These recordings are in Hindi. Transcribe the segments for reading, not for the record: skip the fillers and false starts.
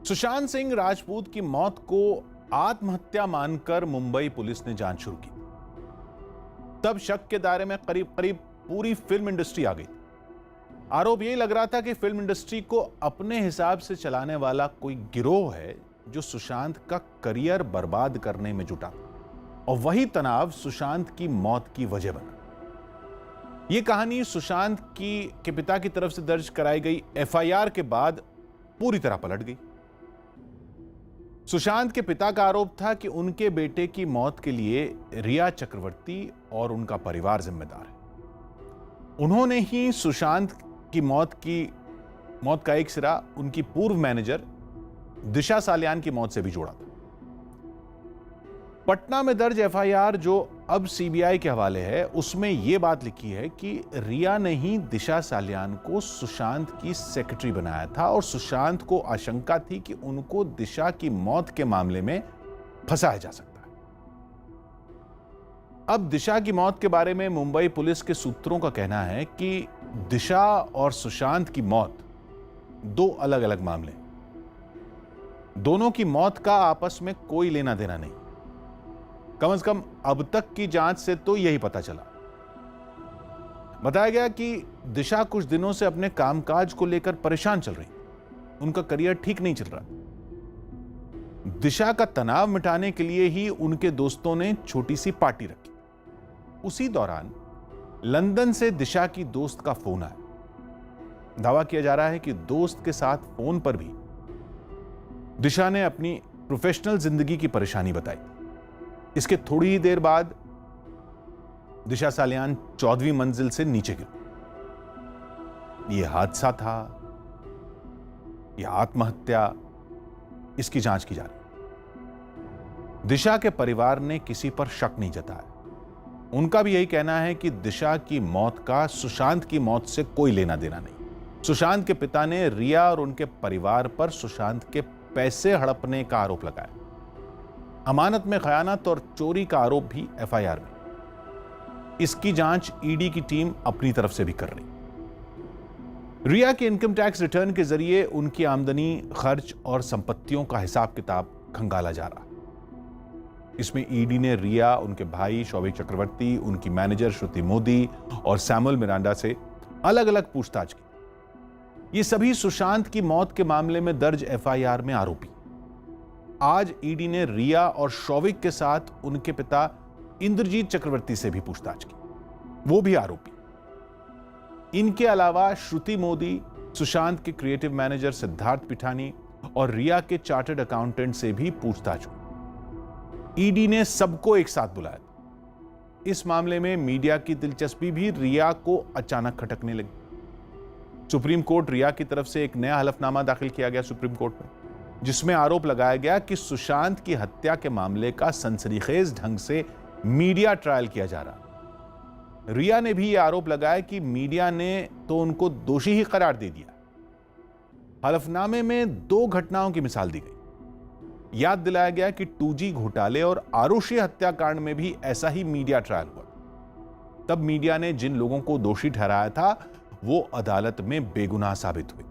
सुशांत सिंह राजपूत की मौत को आत्महत्या मानकर मुंबई पुलिस ने जांच शुरू की। तब शक के दायरे में करीब करीब पूरी फिल्म इंडस्ट्री आ गई। आरोप यही लग रहा था कि फिल्म इंडस्ट्री को अपने हिसाब से चलाने वाला कोई गिरोह है जो सुशांत का करियर बर्बाद करने में जुटा, और वही तनाव सुशांत की मौत की वजह बना। यह कहानी सुशांत के पिता की तरफ से दर्ज कराई गई एफआईआर के बाद पूरी तरह पलट गई। सुशांत के पिता का आरोप था कि उनके बेटे की मौत के लिए रिया चक्रवर्ती और उनका परिवार जिम्मेदार है। उन्होंने ही सुशांत की मौत का एक सिरा उनकी पूर्व मैनेजर दिशा सालियान की मौत से भी जोड़ा था। पटना में दर्ज एफआईआर जो अब सीबीआई के हवाले है, उसमें यह बात लिखी है कि रिया ने ही दिशा सालियान को सुशांत की सेक्रेटरी बनाया था और सुशांत को आशंका थी कि उनको दिशा की मौत के मामले में फंसाया जा सकता है। अब दिशा की मौत के बारे में मुंबई पुलिस के सूत्रों का कहना है कि दिशा और सुशांत की मौत दो अलग अलग मामले हैं। दोनों की मौत का आपस में कोई लेना देना नहीं। कम से कम अब तक की जांच से तो यही पता चला। बताया गया कि दिशा कुछ दिनों से अपने कामकाज को लेकर परेशान चल रही। उनका करियर ठीक नहीं चल रहा। दिशा का तनाव मिटाने के लिए ही उनके दोस्तों ने छोटी सी पार्टी रखी। उसी दौरान लंदन से दिशा की दोस्त का फोन आया। दावा किया जा रहा है कि दोस्त के साथ फोन पर भी दिशा ने अपनी प्रोफेशनल जिंदगी की परेशानी बताई। इसके थोड़ी ही देर बाद दिशा सालियान 14वीं मंजिल से नीचे गिरी। यह हादसा था या आत्महत्या, इसकी जांच की जा रही। दिशा के परिवार ने किसी पर शक नहीं जताया। उनका भी यही कहना है कि दिशा की मौत का सुशांत की मौत से कोई लेना देना नहीं। सुशांत के पिता ने रिया और उनके परिवार पर सुशांत के पैसे हड़पने का आरोप लगाया। अमानत में खयानत और चोरी का आरोप भी एफआईआर में। इसकी जांच ईडी की टीम अपनी तरफ से भी कर रही। रिया के इनकम टैक्स रिटर्न के जरिए उनकी आमदनी, खर्च और संपत्तियों का हिसाब किताब खंगाला जा रहा। इसमें ईडी ने रिया, उनके भाई शौविक चक्रवर्ती, उनकी मैनेजर श्रुति मोदी और सैमुअल मिरांडा से अलग अलग पूछताछ की। ये सभी सुशांत की मौत के मामले में दर्ज एफआईआर में आरोपी। आज ईडी ने रिया और शौविक के साथ उनके पिता इंद्रजीत चक्रवर्ती से भी पूछताछ की, वो भी आरोपी। इनके अलावा श्रुति मोदी, सुशांत के क्रिएटिव मैनेजर सिद्धार्थ पिठानी और रिया के चार्टर्ड अकाउंटेंट से भी पूछताछ हुई। ईडी ने सबको एक साथ बुलाया। इस मामले में मीडिया की दिलचस्पी भी रिया को अचानक खटकने लगी। सुप्रीम कोर्ट रिया की तरफ से एक नया हलफनामा दाखिल किया गया सुप्रीम कोर्ट में, जिसमें आरोप लगाया गया कि सुशांत की हत्या के मामले का सनसनीखेज ढंग से मीडिया ट्रायल किया जा रहा। रिया ने भी यह आरोप लगाया कि मीडिया ने तो उनको दोषी ही करार दे दिया। हलफनामे में दो घटनाओं की मिसाल दी गई। याद दिलाया गया कि 2G घोटाले और आरुषि हत्याकांड में भी ऐसा ही मीडिया ट्रायल हुआ। तब मीडिया ने जिन लोगों को दोषी ठहराया था वो अदालत में बेगुनाह साबित हुए।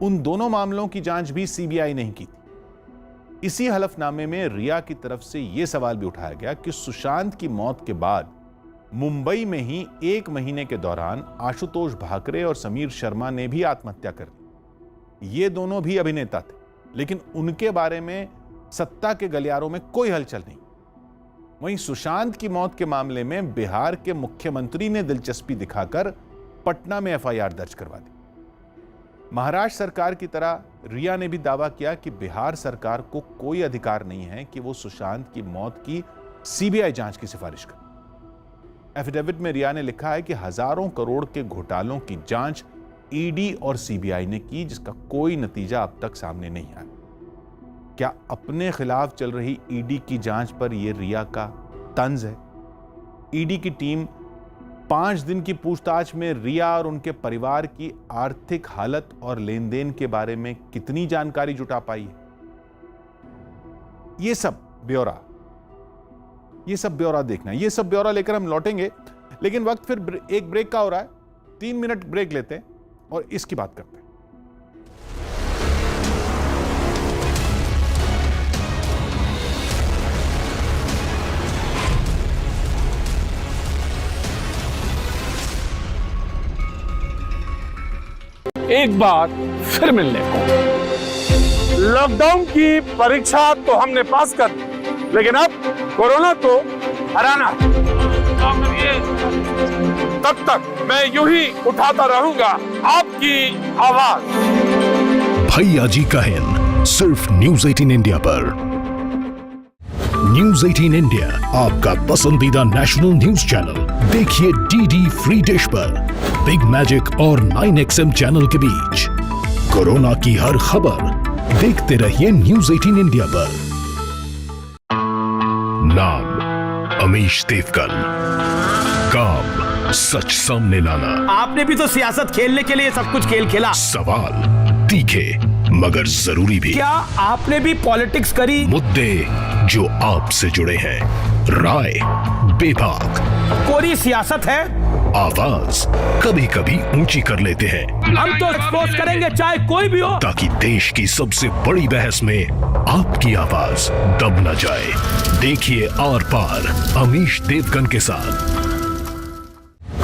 उन दोनों मामलों की जांच भी सीबीआई नहीं की थी। इसी हलफनामे में रिया की तरफ से यह सवाल भी उठाया गया कि सुशांत की मौत के बाद मुंबई में ही 1 महीने के दौरान आशुतोष भाकरे और समीर शर्मा ने भी आत्महत्या कर ली। ये दोनों भी अभिनेता थे, लेकिन उनके बारे में सत्ता के गलियारों में कोई हलचल नहीं। वहीं सुशांत की मौत के मामले में बिहार के मुख्यमंत्री ने दिलचस्पी दिखाकर पटना में एफआईआर दर्ज करवा दी। महाराष्ट्र सरकार की तरह रिया ने भी दावा किया कि बिहार सरकार को कोई अधिकार नहीं है कि वो सुशांत की मौत की सीबीआई जांच की सिफारिश करे। एफिडेविट में रिया ने लिखा है कि हजारों करोड़ के घोटालों की जांच ईडी और सीबीआई ने की, जिसका कोई नतीजा अब तक सामने नहीं आया। क्या अपने खिलाफ चल रही ईडी की जांच पर यह रिया का तंज है? ईडी की टीम 5 दिन की पूछताछ में रिया और उनके परिवार की आर्थिक हालत और लेन देन के बारे में कितनी जानकारी जुटा पाई है? ये सब ब्यौरा देखना है। ये सब ब्यौरा लेकर हम लौटेंगे, लेकिन वक्त फिर एक ब्रेक का हो रहा है। 3 मिनट ब्रेक लेते हैं और इसकी बात करते हैं। एक बार फिर मिलने को। लॉकडाउन की परीक्षा तो हमने पास कर दी, लेकिन अब कोरोना को हराना है। तब तक मैं यूं ही उठाता रहूंगा आपकी आवाज। भैया जी का हिंद सिर्फ न्यूज 18 इंडिया पर। न्यूज 18 इंडिया आपका पसंदीदा नेशनल न्यूज चैनल। देखिए डीडी फ्री डिश पर बिग मैजिक और 9XM चैनल के बीच कोरोना की हर खबर देखते रहिए न्यूज 18 इंडिया पर। नाम अमीश देवगन, काम सच सामने लाना। आपने भी तो सियासत खेलने के लिए सब कुछ खेल खेला। सवाल तीखे मगर जरूरी भी। क्या आपने भी पॉलिटिक्स करी? मुद्दे जो आपसे जुड़े हैं, राय बेबाक। कोरी सियासत है। आवाज कभी कभी ऊंची कर लेते हैं। हम तो एक्सपोज करेंगे चाहे कोई भी हो, ताकि देश की सबसे बड़ी बहस में आपकी आवाज दब न जाए। देखिए आर पार अमीश देवगन के साथ।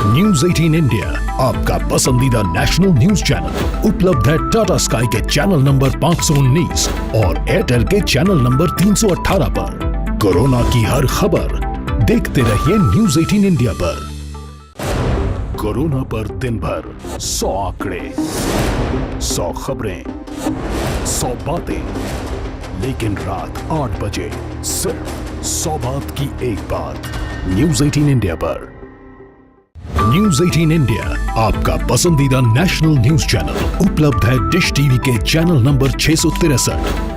न्यूज 18 इंडिया आपका पसंदीदा नेशनल न्यूज चैनल उपलब्ध है टाटा स्काई के चैनल नंबर 519 और एयरटेल के चैनल नंबर 318 पर। कोरोना की हर खबर देखते रहिए न्यूज 18 इंडिया पर। कोरोना पर दिन भर 100 आंकड़े, 100 खबरें, 100 बातें, लेकिन रात 8 बजे सिर्फ 100 बात की एक बात न्यूज 18 इंडिया पर। न्यूज 18 इंडिया आपका पसंदीदा नेशनल न्यूज चैनल उपलब्ध है डिश टीवी के चैनल नंबर 663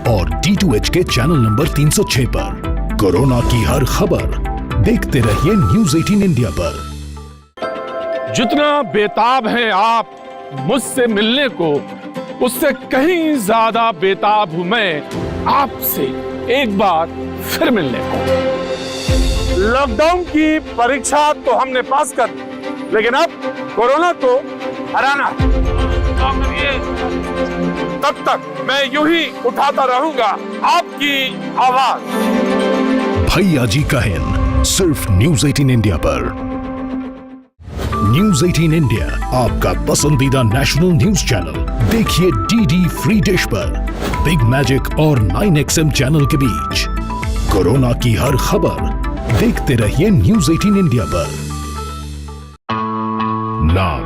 और D2H के चैनल नंबर 306 पर। कोरोना की हर खबर देखते रहिए न्यूज 18 इंडिया पर। जितना बेताब हैं आप मुझसे मिलने को, उससे कहीं ज्यादा बेताब हूं मैं आपसे एक बार फिर मिलने को। लॉकडाउन की परीक्षा तो हमने पास कर दी, लेकिन अब कोरोना को हराना है। तब तक मैं यूं ही उठाता रहूंगा आपकी आवाज। भैया जी का हिंद सिर्फ न्यूज 18 इंडिया पर। न्यूज 18 इंडिया आपका पसंदीदा नेशनल न्यूज चैनल। देखिए डीडी फ्री डिश पर बिग मैजिक और 9XM चैनल के बीच कोरोना की हर खबर देखते रहिए न्यूज 18 इंडिया पर। नाम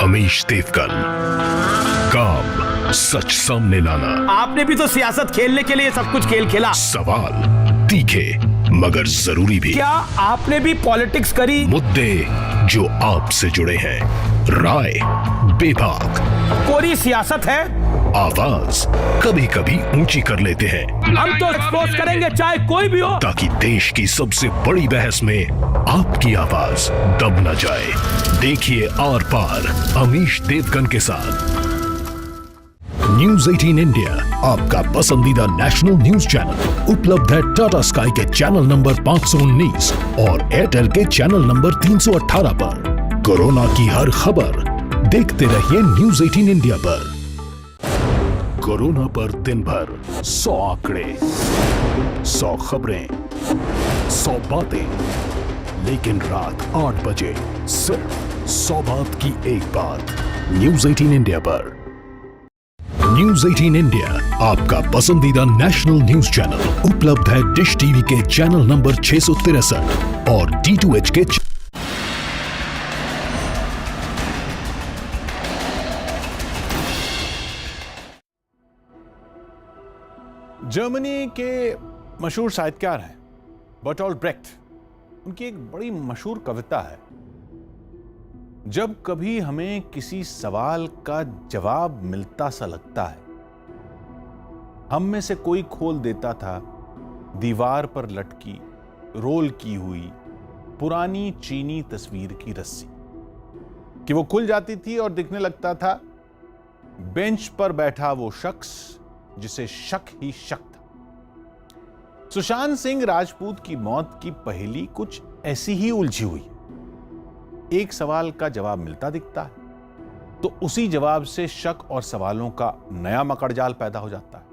अमीश देवगन, काम सच सामने लाना। आपने भी तो सियासत खेलने के लिए सब कुछ खेल खेला। सवाल तीखे मगर जरूरी भी। क्या आपने भी पॉलिटिक्स करी? मुद्दे जो आपसे जुड़े हैं, राय बेबाक। कोरी सियासत है। आवाज कभी कभी ऊंची कर लेते हैं। हम तो एक्सपोज करेंगे चाहे कोई भी हो, ताकि देश की सबसे बड़ी बहस में आपकी आवाज दब न जाए। देखिए आर पार अमीश देवगन के साथ। न्यूज 18 इंडिया आपका पसंदीदा नेशनल न्यूज चैनल उपलब्ध है टाटा स्काई के चैनल नंबर 519 और एयरटेल के चैनल नंबर 318 पर। कोरोना की हर खबर देखते रहिए न्यूज 18 इंडिया पर। कोरोना पर दिन भर 100 आंकड़े, 100 खबरें, 100 बातें, लेकिन रात 8 बजे सिर्फ 100 बात की एक बात न्यूज 18 इंडिया पर। न्यूज 18 इंडिया आपका पसंदीदा नेशनल न्यूज चैनल उपलब्ध है डिश टीवी के चैनल नंबर 663 और D2H के जर्मनी के मशहूर साहित्यकार हैं बर्टोल्ट ब्रेख्ट। उनकी एक बड़ी मशहूर कविता है, जब कभी हमें किसी सवाल का जवाब मिलता सा लगता है, हम में से कोई खोल देता था दीवार पर लटकी रोल की हुई पुरानी चीनी तस्वीर की रस्सी, कि वो खुल जाती थी और दिखने लगता था बेंच पर बैठा वो शख्स जिसे शक ही शक था। सुशांत सिंह राजपूत की मौत की पहेली कुछ ऐसी ही उलझी हुई। एक सवाल का जवाब मिलता दिखता है तो उसी जवाब से शक और सवालों का नया मकड़जाल पैदा हो जाता है।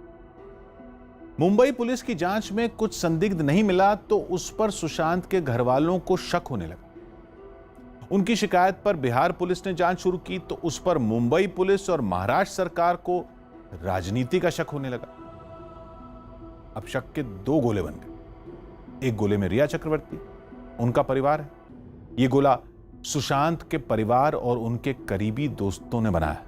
मुंबई पुलिस की जांच में कुछ संदिग्ध नहीं मिला तो उस पर सुशांत के घर वालों को शक होने लगा उनकी शिकायत पर बिहार पुलिस ने जांच शुरू की तो उस पर मुंबई पुलिस और महाराष्ट्र सरकार को राजनीति का शक होने लगा। अब शक के दो गोले बन गए। एक गोले में रिया चक्रवर्ती, उनका परिवार है। यह गोला सुशांत के परिवार और उनके करीबी दोस्तों ने बनाया।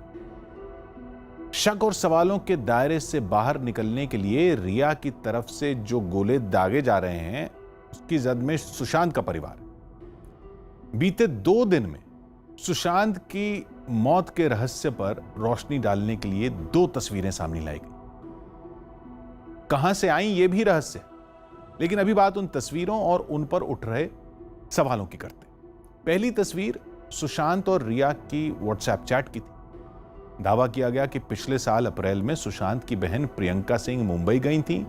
शक और सवालों के दायरे से बाहर निकलने के लिए रिया की तरफ से जो गोले दागे जा रहे हैं, उसकी जद में सुशांत का परिवार। बीते 2 दिन में सुशांत की मौत के रहस्य पर रोशनी डालने के लिए 2 तस्वीरें सामने लाई गई। कहां से आई यह भी रहस्य है, लेकिन अभी बात उन तस्वीरों और उन पर उठ रहे सवालों की करते। पहली तस्वीर सुशांत और रिया की व्हाट्सएप चैट की थी। दावा किया गया कि पिछले साल अप्रैल में सुशांत की बहन प्रियंका सिंह मुंबई गई थी।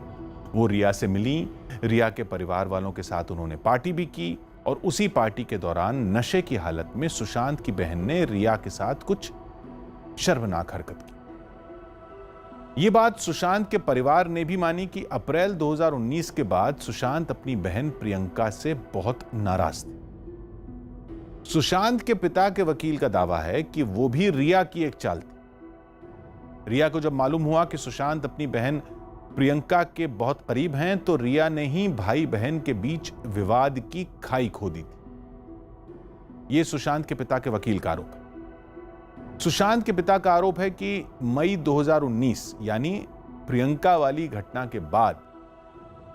वो रिया से मिली, रिया के परिवार वालों के साथ उन्होंने पार्टी भी की और उसी पार्टी के दौरान नशे की हालत में सुशांत की बहन ने रिया के साथ कुछ शर्मनाक हरकत की। यह बात सुशांत के परिवार ने भी मानी कि अप्रैल 2019 के बाद सुशांत अपनी बहन प्रियंका से बहुत नाराज थे। सुशांत के पिता के वकील का दावा है कि वो भी रिया की एक चाल थी। रिया को जब मालूम हुआ कि सुशांत अपनी बहन प्रियंका के बहुत करीब हैं, तो रिया ने ही भाई बहन के बीच विवाद की खाई खोदी थी। यह सुशांत के पिता के वकील का आरोप है। सुशांत के पिता का आरोप है कि मई 2019 यानी प्रियंका वाली घटना के बाद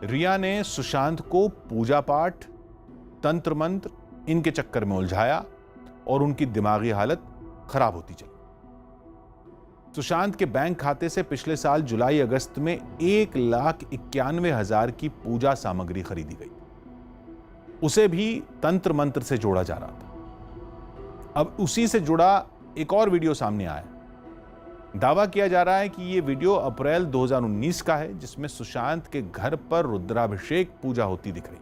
रिया ने सुशांत को पूजा पाठ, तंत्र मंत्र इनके चक्कर में उलझाया और उनकी दिमागी हालत खराब होती चली। सुशांत के बैंक खाते से पिछले साल जुलाई अगस्त में 1,91,000 की पूजा सामग्री खरीदी गई। उसे भी तंत्र मंत्र से जोड़ा जा रहा था। अब उसी से जुड़ा एक और वीडियो सामने आया। दावा किया जा रहा है कि यह वीडियो अप्रैल 2019 का है, जिसमें सुशांत के घर पर रुद्राभिषेक पूजा होती दिख रही।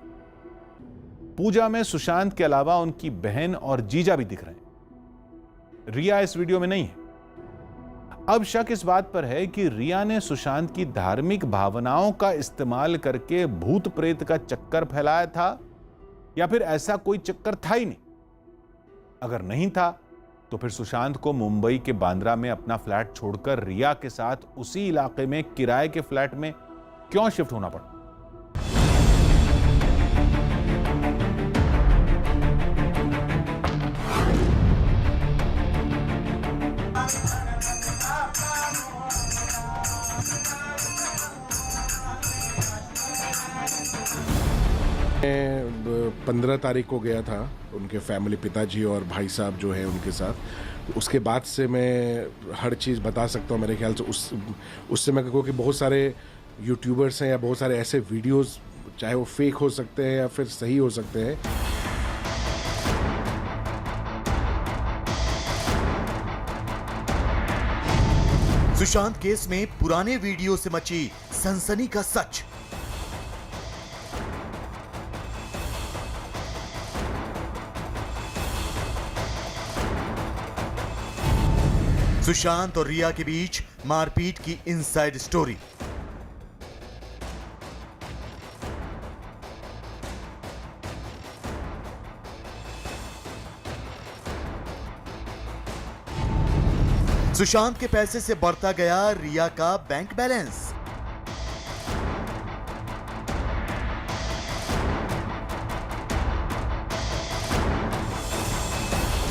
पूजा में सुशांत के अलावा उनकी बहन और जीजा भी दिख रहे हैं। रिया इस वीडियो में नहीं है। अब शक इस बात पर है कि रिया ने सुशांत की धार्मिक भावनाओं का इस्तेमाल करके भूत प्रेत का चक्कर फैलाया था, या फिर ऐसा कोई चक्कर था ही नहीं। अगर नहीं था तो फिर सुशांत को मुंबई के बांद्रा में अपना फ्लैट छोड़कर रिया के साथ उसी इलाके में किराए के फ्लैट में क्यों शिफ्ट होना पड़ा? मैं 15 तारीख को गया था उनके फैमिली, पिताजी और भाई साहब जो है उनके साथ। उसके बाद से मैं हर चीज़ बता सकता हूँ। मेरे ख्याल से उससे मैं कहूँ कि बहुत सारे यूट्यूबर्स हैं या बहुत सारे ऐसे वीडियोस, चाहे वो फेक हो सकते हैं या फिर सही हो सकते हैं। सुशांत केस में पुराने वीडियो से मची सनसनी का सच। सुशांत और रिया के बीच मारपीट की इनसाइड स्टोरी। सुशांत के पैसे से बढ़ता गया रिया का बैंक बैलेंस।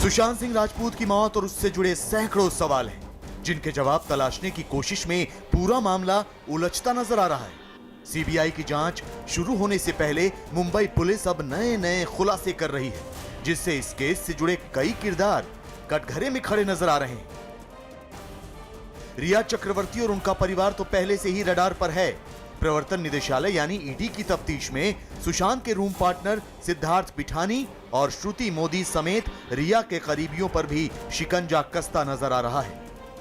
सुशांत सिंह राजपूत की मौत और उससे जुड़े सैकड़ों सवाल हैं, जिनके जवाब तलाशने की कोशिश में पूरा मामला उलझता नजर आ रहा है। सीबीआई की जांच शुरू होने से पहले मुंबई पुलिस अब नए नए खुलासे कर रही है, जिससे इस केस से जुड़े कई किरदार कटघरे में खड़े नजर आ रहे हैं। रिया चक्रवर्ती और उनका परिवार तो पहले से ही रडार पर है। प्रवर्तन निदेशालय यानी ईडी की तफ्तीश में सुशांत के रूम पार्टनर सिद्धार्थ पिठानी और श्रुति मोदी समेत रिया के करीबियों पर भी शिकंजा कसता नजर आ रहा है।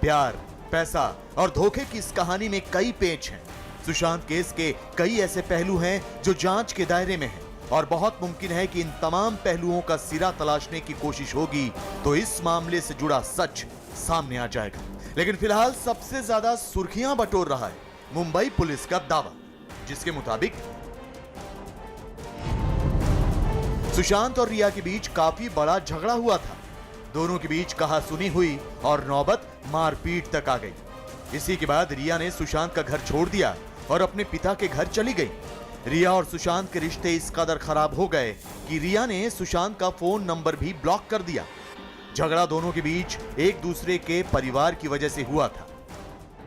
प्यार, पैसा और धोखे की इस कहानी में कई पेच हैं। सुशांत केस के कई ऐसे पहलू हैं जो जांच के दायरे में हैं, और बहुत मुमकिन है कि इन तमाम पहलुओं का सिरा तलाशने की कोशिश होगी तो इस मामले से जुड़ा सच सामने आ जाएगा। लेकिन फिलहाल सबसे ज्यादा सुर्खियां बटोर रहा है मुंबई पुलिस का दावा, जिसके मुताबिक सुशांत और रिया के बीच काफी बड़ा झगड़ा हुआ था। दोनों के बीच कहासुनी हुई और नौबत मारपीट तक आ गई। इसी के बाद रिया ने सुशांत का घर छोड़ दिया और अपने पिता के घर चली गई। रिया और सुशांत के रिश्ते इस कदर खराब हो गए कि रिया ने सुशांत का फोन नंबर भी ब्लॉक कर दिया। झगड़ा दोनों के बीच एक दूसरे के परिवार की वजह से हुआ था।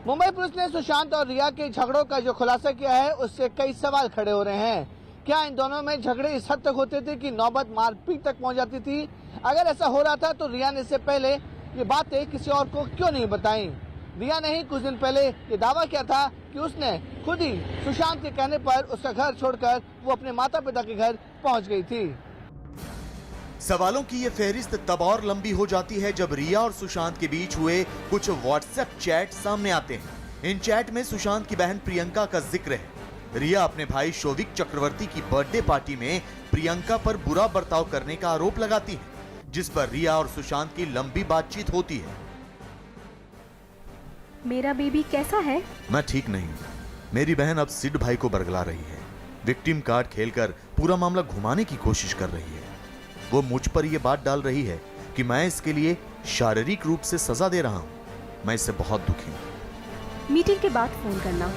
मुंबई पुलिस ने सुशांत और रिया के झगड़ों का जो खुलासा किया है उससे कई सवाल खड़े हो रहे हैं। क्या इन दोनों में झगड़े इस हद तक होते थे कि नौबत मारपीट तक पहुंच जाती थी? अगर ऐसा हो रहा था तो रिया ने इससे पहले ये बातें किसी और को क्यों नहीं बताई? रिया ने ही कुछ दिन पहले ये दावा किया था कि उसने खुद ही सुशांत के कहने पर उसका घर छोड़कर वो अपने माता पिता के घर पहुंच गई थी। सवालों की ये फहरिस्त तब और लंबी हो जाती है जब रिया और सुशांत के बीच हुए कुछ व्हाट्सएप चैट सामने आते हैं। इन चैट में सुशांत की बहन प्रियंका का जिक्र है। रिया अपने भाई शोविक चक्रवर्ती की बर्थडे पार्टी में प्रियंका पर बुरा बर्ताव करने का आरोप लगाती है, जिस पर रिया और सुशांत की लंबी बातचीत होती है। मेरा बेबी कैसा है? मैं ठीक नहीं। मेरी बहन अब सिड भाई को बरगला रही है। विक्टिम कार्ड खेलकर पूरा मामला घुमाने की कोशिश कर रही है। वो मुझ पर यह बात डाल रही है कि मैं इसके लिए शारीरिक रूप से सजा दे रहा हूं। मैं इससे बहुत दुखी हूं। मीटिंग के बाद फोन करना।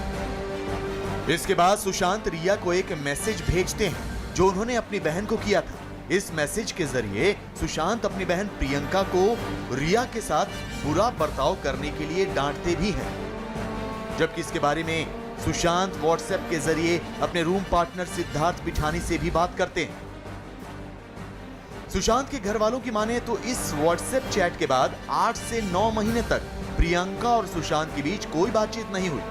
इसके बाद सुशांत रिया को एक मैसेज भेजते हैं जो उन्होंने अपनी बहन को किया था। इस मैसेज के जरिए सुशांत अपनी बहन प्रियंका को रिया के साथ बुरा बर्ताव करने के लिए डांटते भी हैं, जबकि इसके बारे में सुशांत व्हाट्सएप के जरिए अपने रूम पार्टनर सिद्धार्थ पिठानी से भी बात करते हैं। सुशांत के घर वालों की माने तो इस व्हाट्सएप चैट के बाद 8 से 9 महीने तक प्रियंका और सुशांत के बीच कोई बातचीत नहीं हुई।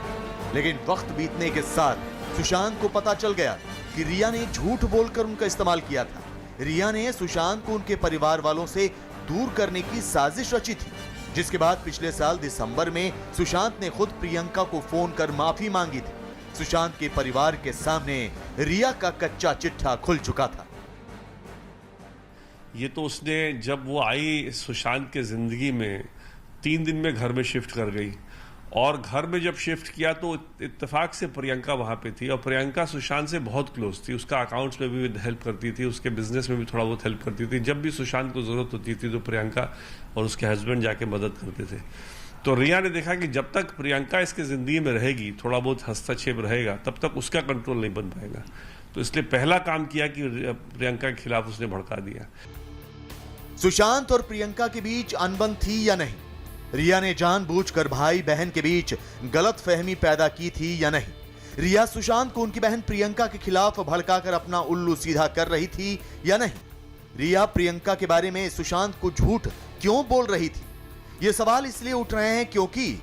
लेकिन वक्त बीतने के साथ सुशांत को पता चल गया कि रिया ने झूठ बोलकर उनका इस्तेमाल किया था। रिया ने सुशांत को उनके परिवार वालों से दूर करने की साजिश रची थी, जिसके बाद पिछले साल दिसंबर में सुशांत ने खुद प्रियंका को फोन कर माफी मांगी थी। सुशांत के परिवार के सामने रिया का कच्चा चिट्ठा खुल चुका था। ये तो उसने जब वो आई सुशांत के जिंदगी में 3 दिन में घर में शिफ्ट कर गई, और घर में जब शिफ्ट किया तो इत्तेफाक से प्रियंका वहां पे थी, और प्रियंका सुशांत से बहुत क्लोज थी। उसका अकाउंट्स में भी हेल्प करती थी, उसके बिजनेस में भी थोड़ा बहुत हेल्प करती थी। जब भी सुशांत को जरूरत होती थी तो प्रियंका और उसके हस्बैंड जाके मदद करते थे। तो रिया ने देखा कि जब तक प्रियंका इसके जिंदगी में रहेगी, थोड़ा बहुत हस्तक्षेप रहेगा, तब तक उसका कंट्रोल नहीं बन पाएगा। तो इसलिए पहला काम किया कि प्रियंका के खिलाफ उसने भड़का दिया। सुशांत और प्रियंका के बीच अनबन थी या नहीं? रिया ने जानबूझकर भाई बहन के बीच गलतफहमी पैदा की थी या नहीं? रिया सुशांत को उनकी बहन प्रियंका के खिलाफ भड़काकर अपना उल्लू सीधा कर रही थी या नहीं? रिया प्रियंका के बारे में सुशांत को झूठ क्यों बोल रही थी? ये सवाल इसलिए उठ रहे हैं क्योंकि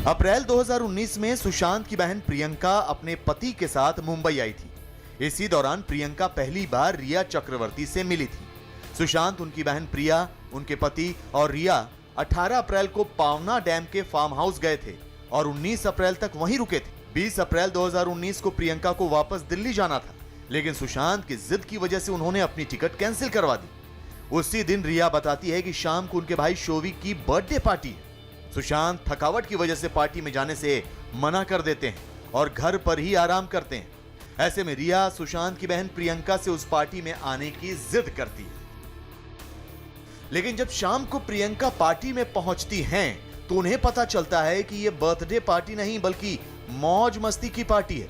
अप्रैल 2019 में सुशांत की बहन प्रियंका अपने पति के साथ मुंबई आई थी। इसी दौरान प्रियंका पहली बार रिया चक्रवर्ती से मिली थी। सुशांत, उनकी बहन प्रिया, उनके पति और रिया 18 अप्रैल को पावना डैम के फार्म हाउस गए थे और 19 अप्रैल तक वहीं रुके थे। 20 अप्रैल 2019 को प्रियंका को वापस दिल्ली जाना था, लेकिन सुशांत की जिद की वजह से उन्होंने अपनी टिकट कैंसिल करवा दी। उसी दिन रिया बताती है कि शाम को उनके भाई शोविक की बर्थडे पार्टी है। सुशांत थकावट की वजह से पार्टी में जाने से मना कर देते हैं और घर पर ही आराम करते हैं। ऐसे में रिया सुशांत की बहन प्रियंका से उस पार्टी में आने की जिद करती है। लेकिन जब शाम को प्रियंका पार्टी में पहुंचती हैं, तो उन्हें पता चलता है कि यह बर्थडे पार्टी नहीं बल्कि मौज मस्ती की पार्टी है,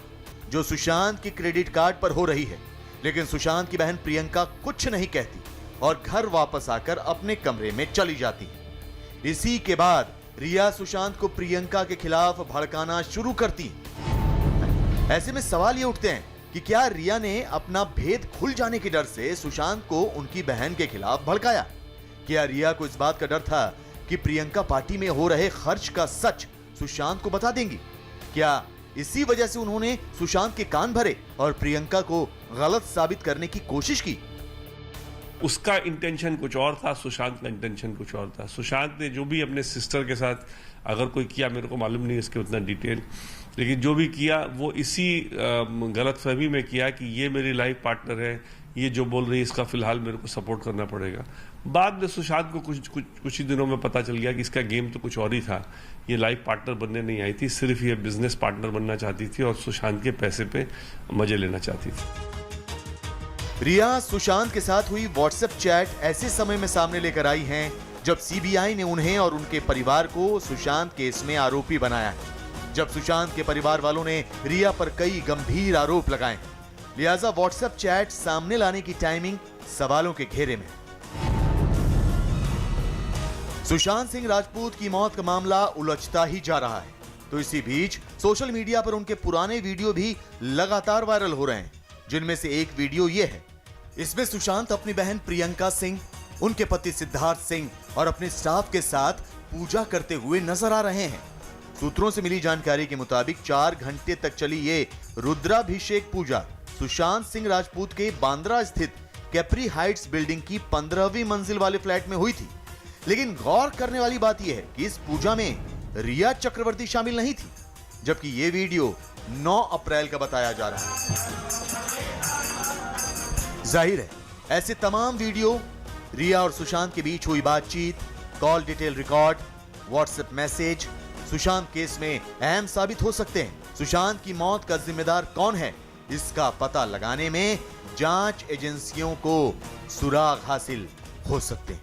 जो सुशांत के क्रेडिट कार्ड पर हो रही है। लेकिन सुशांत की बहन प्रियंका कुछ नहीं कहती और घर वापस आकर अपने कमरे में चली जाती है। इसी के बाद रिया सुशांत को प्रियंका के खिलाफ भड़काना शुरू करती है। ऐसे में सवाल ये उठते हैं कि क्या रिया ने अपना भेद खुल जाने के डर से सुशांत को उनकी बहन के खिलाफ भड़काया? क्या रिया को इस बात का डर था कि प्रियंका पार्टी में हो रहे खर्च का सच सुशांत को बता देंगी? क्या इसी वजह से उन्होंने सुशांत के कान भरे और प्रियंका को गलत साबित करने की कोशिश की? उसका इंटेंशन कुछ और था, सुशांत का इंटेंशन कुछ और था। सुशांत ने जो भी अपने सिस्टर के साथ अगर कोई किया, मेरे को मालूम नहीं इसके उतना डिटेल, लेकिन जो भी किया वो इसी गलतफहमी में किया कि ये मेरी लाइफ पार्टनर है, ये जो बोल रही है इसका फिलहाल मेरे को सपोर्ट करना पड़ेगा। बाद में सुशांत को कुछ ही दिनों में पता चल गया कि इसका गेम तो कुछ और ही था। ये लाइफ पार्टनर बनने नहीं आई थी, सिर्फ ये बिजनेस पार्टनर बनना चाहती थी और सुशांत के पैसे पे मजे लेना चाहती थी। रिया सुशांत के साथ हुई व्हाट्सएप चैट ऐसे समय में सामने लेकर आई हैं जब सीबीआई ने उन्हें और उनके परिवार को सुशांत केस में आरोपी बनाया है। जब सुशांत के परिवार वालों ने रिया पर कई गंभीर आरोप लगाए हैं, लिहाजा व्हाट्सएप चैट सामने लाने की टाइमिंग सवालों के घेरे में। सुशांत सिंह राजपूत की मौत का मामला उलझता ही जा रहा है, तो इसी बीच सोशल मीडिया पर उनके पुराने वीडियो भी लगातार वायरल हो रहे हैं, जिनमें से एक वीडियो यह है। इसमें सुशांत अपनी बहन प्रियंका सिंह, उनके पति सिद्धार्थ सिंह और अपने स्टाफ के साथ पूजा करते हुए नजर आ रहे हैं। सूत्रों से मिली जानकारी के मुताबिक 4 घंटे तक चली ये रुद्राभिषेक पूजा सुशांत सिंह राजपूत के बांद्रा स्थित कैप्री हाइट्स बिल्डिंग की 15वीं मंजिल वाले फ्लैट में हुई थी। लेकिन गौर करने वाली बात यह है कि इस पूजा में रिया चक्रवर्ती शामिल नहीं थी, जबकि यह वीडियो 9 अप्रैल का बताया जा रहा है। जाहिर है ऐसे तमाम वीडियो, रिया और सुशांत के बीच हुई बातचीत, call detail record, WhatsApp message Sushant case में अहम साबित हो सकते हैं। सुशांत की मौत का जिम्मेदार कौन है, इसका पता लगाने में जांच एजेंसियों को सुराग हासिल हो सकते हैं।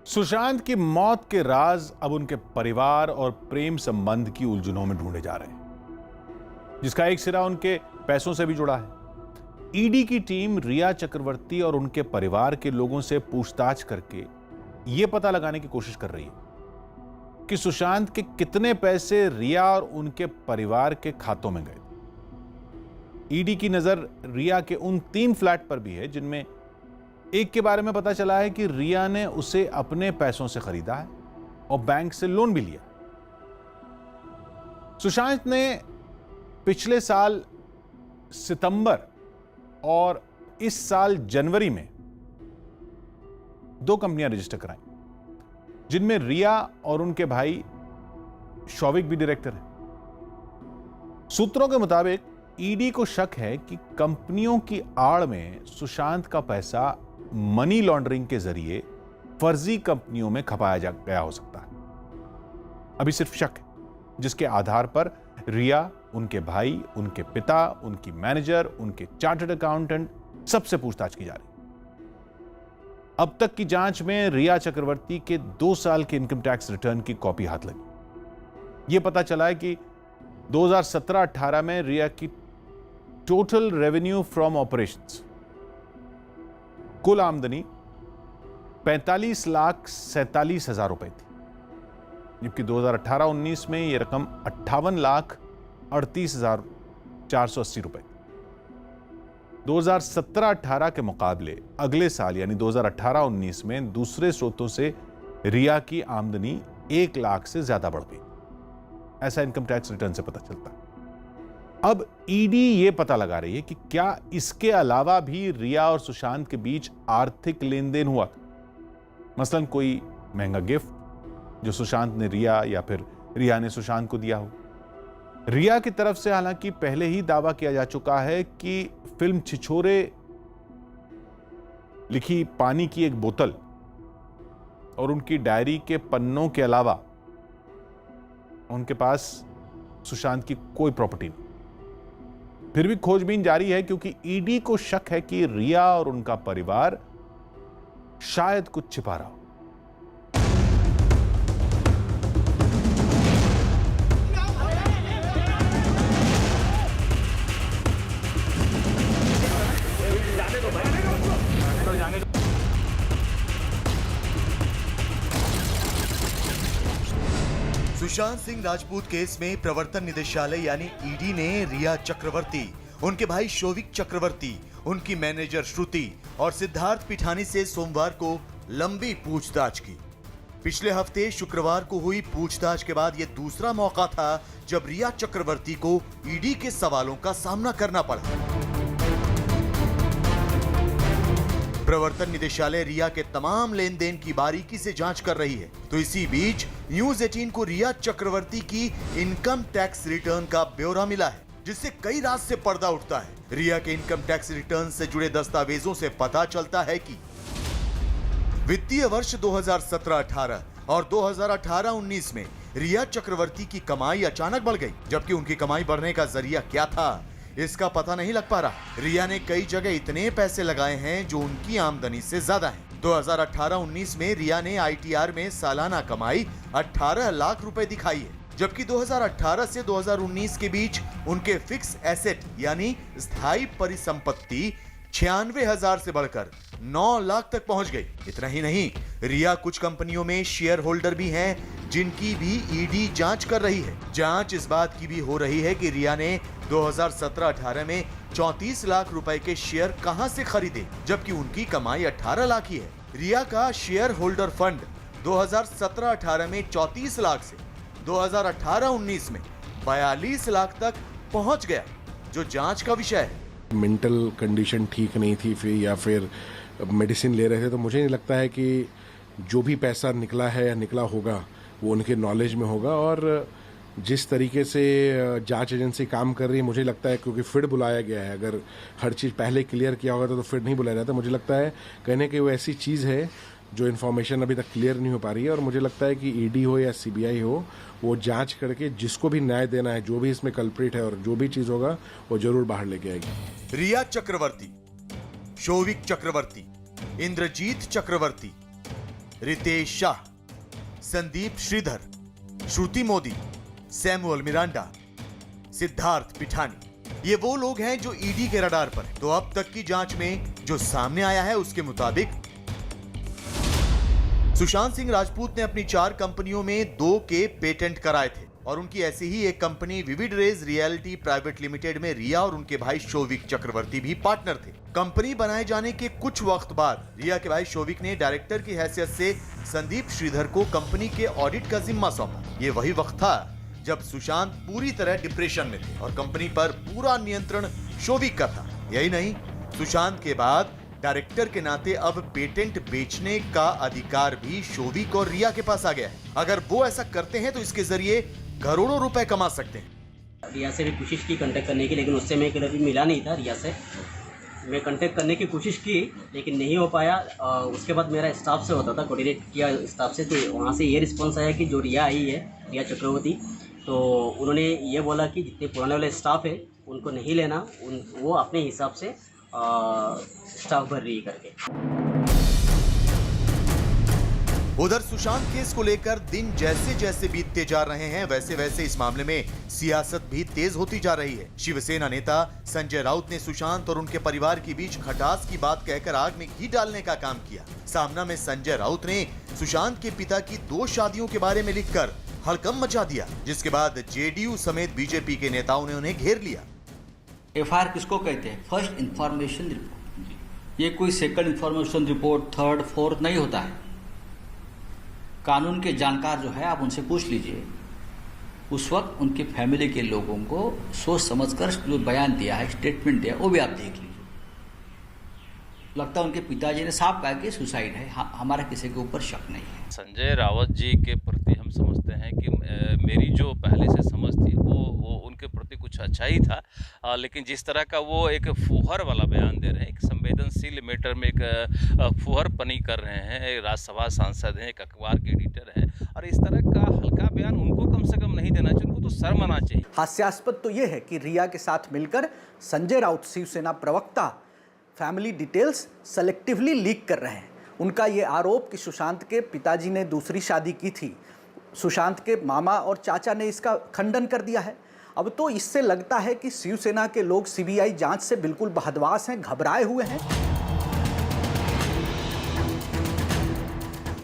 सुशांत की मौत के राज अब उनके परिवार और प्रेम संबंध की उलझनों में ढूंढे जा रहे हैं, जिसका एक सिरा उनके पैसों से भी जुड़ा है। ईडी की टीम रिया चक्रवर्ती और उनके परिवार के लोगों से पूछताछ करके यह पता लगाने की कोशिश कर रही है कि सुशांत के कितने पैसे रिया और उनके परिवार के खातों में गए। ईडी की नजर रिया के उन 3 फ्लैट पर भी है, जिनमें एक के बारे में पता चला है कि रिया ने उसे अपने पैसों से खरीदा है और बैंक से लोन भी लिया। सुशांत ने पिछले साल सितंबर और इस साल जनवरी में 2 कंपनियां रजिस्टर कराई, जिनमें रिया और उनके भाई शौविक भी डायरेक्टर हैं। सूत्रों के मुताबिक ईडी को शक है कि कंपनियों की आड़ में सुशांत का पैसा मनी लॉन्ड्रिंग के जरिए फर्जी कंपनियों में खपाया गया हो सकता है। अभी सिर्फ शक है, जिसके आधार पर रिया, उनके भाई, उनके पिता, उनकी मैनेजर, उनके चार्टर्ड अकाउंटेंट सबसे पूछताछ की जा रही है। अब तक की जांच में रिया चक्रवर्ती के 2 साल के इनकम टैक्स रिटर्न की कॉपी हाथ लगी। यह पता चला है कि 2017-18 में रिया की टोटल रेवेन्यू फ्रॉम ऑपरेशंस, कुल आमदनी 45,47,000 रुपए थी, जबकि 2018-19 में यह रकम 58,38,480 रुपए। 2017-18 के मुकाबले अगले साल यानी 2018-19 में दूसरे स्रोतों से रिया की आमदनी 1 लाख से ज्यादा बढ़ गई, ऐसा इनकम टैक्स रिटर्न से पता चलता है। अब ईडी ये पता लगा रही है कि क्या इसके अलावा भी रिया और सुशांत के बीच आर्थिक लेन देन हुआ था, मसलन कोई महंगा गिफ्ट जो सुशांत ने रिया या फिर रिया ने सुशांत को दिया हो। रिया की तरफ से हालांकि पहले ही दावा किया जा चुका है कि फिल्म छिछोरे लिखी पानी की एक बोतल और उनकी डायरी के पन्नों के अलावा उनके पास सुशांत की कोई प्रॉपर्टी नहीं। फिर भी खोजबीन जारी है, क्योंकि ईडी को शक है कि रिया और उनका परिवार शायद कुछ छिपा रहा हो। सुशांत सिंह राजपूत केस में प्रवर्तन निदेशालय यानी ईडी ने रिया चक्रवर्ती, उनके भाई शौविक चक्रवर्ती, उनकी मैनेजर श्रुति और सिद्धार्थ पिठानी से सोमवार को लंबी पूछताछ की। पिछले हफ्ते शुक्रवार को हुई पूछताछ के बाद यह दूसरा मौका था जब रिया चक्रवर्ती को ईडी के सवालों का सामना करना पड़ा। प्रवर्तन निदेशालय रिया के तमाम लेन देन की बारीकी से जांच कर रही है, तो इसी बीच न्यूज 18 को रिया चक्रवर्ती की इनकम टैक्स रिटर्न का ब्यौरा मिला है, जिससे कई राज से पर्दा उठता है। रिया के इनकम टैक्स रिटर्न से जुड़े दस्तावेजों से पता चलता है कि वित्तीय वर्ष 2017-18 और 2018-19 में रिया चक्रवर्ती की कमाई अचानक बढ़ गई, जबकि उनकी कमाई बढ़ने का जरिया क्या था इसका पता नहीं लग पा रहा। रिया ने कई जगह इतने पैसे लगाए हैं जो उनकी आमदनी से ज्यादा हैं। 2018-19 में रिया ने आईटीआर में सालाना कमाई 18 लाख रुपए दिखाई है, जबकि 2018 से 2019 के बीच उनके फिक्स एसेट यानी स्थायी परिसंपत्ति 96,000 से बढ़कर 9 लाख तक पहुंच गई। इतना ही नहीं, रिया कुछ कंपनियों में शेयर होल्डर भी हैं जिनकी भी ईडी जांच कर रही है। जांच इस बात की भी हो रही है कि रिया ने 2017-18 में 34 लाख रुपए के शेयर कहां से खरीदे, जबकि उनकी कमाई 18 लाख ही है। रिया का शेयर होल्डर फंड 2017-18 में 34 लाख से 2018-19 में 42 लाख तक पहुंच गया, जो जांच का विषय है। मेंटल कंडीशन ठीक नहीं थी फिर, या फिर मेडिसिन ले रहे थे, तो मुझे नहीं लगता है कि जो भी पैसा निकला है या निकला होगा वो उनके नॉलेज में होगा। और जिस तरीके से जांच एजेंसी काम कर रही है, मुझे लगता है क्योंकि फिर बुलाया गया है, अगर हर चीज़ पहले क्लियर किया होगा तो फिर नहीं बुलाया जाता। मुझे लगता है कहने कि वो ऐसी चीज़ है जो इन्फॉर्मेशन अभी तक क्लियर नहीं हो पा रही है, और मुझे लगता है कि ईडी हो या सीबीआई हो, वो जांच करके जिसको भी न्याय देना है, जो भी इसमें कल्प्रिट है और जो भी चीज़ होगा वो जरूर बाहर लेके आएगी। रिया चक्रवर्ती, शोविक चक्रवर्ती, इंद्रजीत चक्रवर्ती, रितेश शाह, संदीप श्रीधर, श्रुति मोदी, सैमुअल मिरांडा, सिद्धार्थ पिठानी, ये वो लोग हैं जो ईडी के रडार पर हैं। तो अब तक की जांच में जो सामने आया है उसके मुताबिक सुशांत सिंह राजपूत ने अपनी 4 कंपनियों में 2 के पेटेंट कराए थे, और उनकी ऐसी ही एक company Vivid Rays Reality private limited में रिया और उनके भाई शोविक चक्रवर्ती भी पार्टनर थे। कंपनी बनाए जाने के कुछ वक्त बाद रिया के भाई शोविक ने डायरेक्टर की हैसियत से संदीप श्रीधर को कंपनी के ऑडिट का जिम्मा सौंपा। ये वही वक्त था जब सुशांत पूरी तरह डिप्रेशन में थे और कंपनी पर पूरा नियंत्रण शोविक का था। यही नहीं, सुशांत के बाद डायरेक्टर के नाते अब पेटेंट बेचने का अधिकार भी शोविक और रिया के पास आ गया है। अगर वो ऐसा करते हैं तो इसके जरिए करोड़ों रुपए कमा सकते हैं। रिया से भी कोशिश की कांटेक्ट करने की, लेकिन उससे मैं कभी मिला नहीं था। रिया से मैं कांटेक्ट करने की कोशिश की लेकिन नहीं हो पाया। उसके बाद मेरा स्टाफ से होता था, कोऑर्डिनेट किया स्टाफ से, तो वहाँ से ये रिस्पॉन्स आया कि जो रिया आई है, रिया चक्रवर्ती, तो उन्होंने ये बोला कि जितने पुराने वाले स्टाफ है उनको नहीं लेना, वो अपने हिसाब से स्टाफ भर रही करके। उधर सुशांत केस को लेकर दिन जैसे जैसे बीतते जा रहे हैं, वैसे वैसे इस मामले में सियासत भी तेज होती जा रही है। शिवसेना नेता संजय राउत ने सुशांत और उनके परिवार के बीच खटास की बात कहकर आग में घी डालने का काम किया। सामना में संजय राउत ने सुशांत के पिता की 2 शादियों के बारे में लिखकर हड़कंप मचा दिया, जिसके बाद जेडीयू समेत बीजेपी के नेताओं ने उन्हें घेर लिया। एफआईआर किसको कहते हैं? First information report. ये कोई second information report, third, fourth नहीं होता है। कानून के जानकार जो है आप उनसे पूछ लीजिए, उस वक्त उनके फैमिली के लोगों को सोच समझकर जो बयान दिया है, स्टेटमेंट दिया, वो भी आप देख लीजिए। लगता है उनके पिताजी ने साफ कहा कि सुसाइड है, हमारा किसी के ऊपर शक नहीं है। संजय रावत जी के प्रति हम समझते हैं कि मेरी जो पहले से समझ थी वो उनके प्रति कुछ अच्छा ही था, लेकिन जिस तरह का वो एक फुहर वाला बयान दे रहे हैं, एक संवेदनशील मैटर में एक फुहरपनी कर रहे हैं, एक राज्यसभा सांसद हैं, एक अखबार के एडिटर हैं, और इस तरह का हल्का बयान उनको कम से कम नहीं देना चाहिए, उनको तो शर्म आना चाहिए। हास्यास्पद तो ये है कि रिया के साथ मिलकर संजय राउत शिवसेना प्रवक्ता फैमिली डिटेल्स सेलेक्टिवली लीक कर रहे हैं। उनका ये आरोप कि सुशांत के पिताजी ने दूसरी शादी की थी, सुशांत के मामा और चाचा ने इसका खंडन कर दिया है। अब तो इससे लगता है कि शिवसेना के लोग सीबीआई जांच से बिल्कुल बहदवास हैं, घबराए हुए हैं।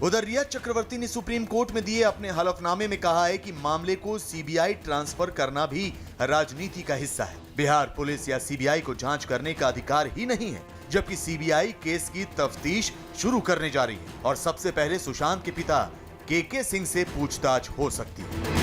उधर रिया चक्रवर्ती ने सुप्रीम कोर्ट में दिए अपने हलफनामे में कहा है कि मामले को सीबीआई ट्रांसफर करना भी राजनीति का हिस्सा है। बिहार पुलिस या सीबीआई को जांच करने का अधिकार ही नहीं है, जबकि सीबीआई केस की तफ्तीश शुरू करने जा रही है और सबसे पहले सुशांत के पिता के सिंह से पूछताछ हो सकती है।